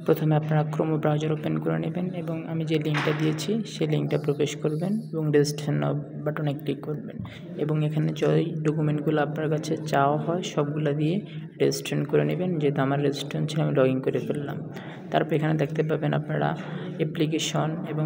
প্রথমে আপনারা Chrome browser open করে নেবেন এবং আমি যে লিঙ্কটা দিয়েছি সেই লিঙ্কটা প্রবেশ করবেন এবং রেজিস্ট্রেশন নাও বাটনে ক্লিক করবেন এবং এখানে যে ডকুমেন্টগুলো আপনার কাছে চাওয়া হয় সবগুলো দিয়ে রেজিস্ট্রেশন করে নেবেন। যেহেতু আমার রেজিস্ট্রেশন ছিল আমি লগ ইন করে ফেললাম। তারপর এখানে দেখতে পাবেন আপনারা অ্যাপ্লিকেশন এবং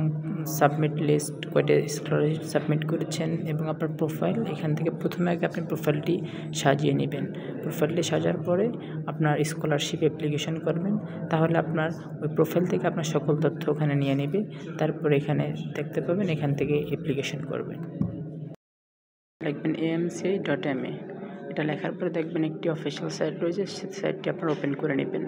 সাবমিট লিস্ট কয়টা স্কলারশিপ সাবমিট করেছেন এবং আপনার প্রোফাইল। এখান থেকে প্রথমে আগে আপনি প্রোফাইলটি সাজিয়ে নেবেন। প্রোফাইলটি সাজার পরে আপনার স্কলারশিপ অ্যাপ্লিকেশন করবেন, তাহলে আপনার ওই প্রোফাইল থেকে আপনার সকল তথ্য ওখানে নিয়ে নেবে। তারপর এখানে দেখতে পাবেন এখান থেকে অ্যাপ্লিকেশন করবেন। লিখবেন amci.ma। এটা লেখার পরে দেখবেন একটি অফিসিয়াল সাইট রয়েছে, সেই সাইটটি আপনারা ওপেন করে নেবেন।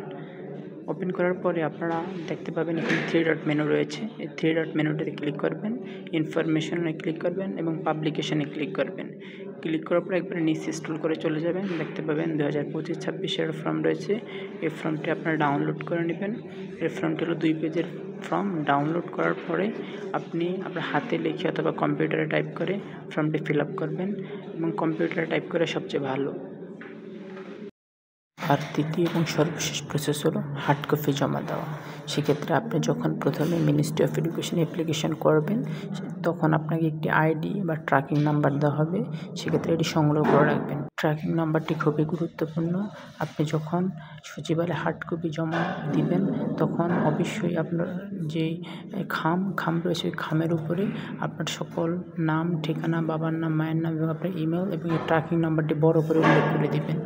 ওপেন করার পরে আপনারা দেখতে পাবেন এখানে 3 ডট মেনু রয়েছে। এই 3 ডট মেনুটিতে ক্লিক করবেন, ইনফরমেশনে ক্লিক করবেন এবং পাবলিকেশনে ক্লিক করবেন। ক্লিক করার পর একবারে নিচে স্ক্রল করে চলে যাবেন, দেখতে পাবেন 2025-26 ফর্ম রয়েছে। এই ফর্মটি আপনারা ডাউনলোড করে নেবেন। এই ফর্মটি হলো 2 পেজের ফর্ম। ডাউনলোড করার পরে আপনি আপনার হাতে লিখে অথবা কম্পিউটারে টাইপ করে ফর্মটি ফিল আপ করবেন এবং কম্পিউটারে টাইপ করে সবচেয়ে ভালো। আর তৃতীয় এবং সর্বশেষ প্রসেস হলো হার্ড কপি জমা দেওয়া। সেক্ষেত্রে আপনি যখন প্রথমে মিনিস্ট্রি অফ এডুকেশন অ্যাপ্লিকেশন করবেন তখন আপনাকে একটি আইডি বা ট্র্যাকিং নাম্বার দেওয়া হবে। সেক্ষেত্রে এটি সংগ্রহ করে রাখবেন। ট্র্যাকিং নাম্বারটি খুবই গুরুত্বপূর্ণ। আপনি যখন সচিবালয়ে হার্ড কপি জমা দিবেন তখন অবশ্যই আপনার যে খাম রয়েছে ওই খামের উপরে আপনার সকল নাম, ঠিকানা, বাবার নাম, মায়ের নাম এবং আপনার ইমেল এবং এই ট্র্যাকিং নাম্বারটি বড় করে উল্লেখ করে দিবেন।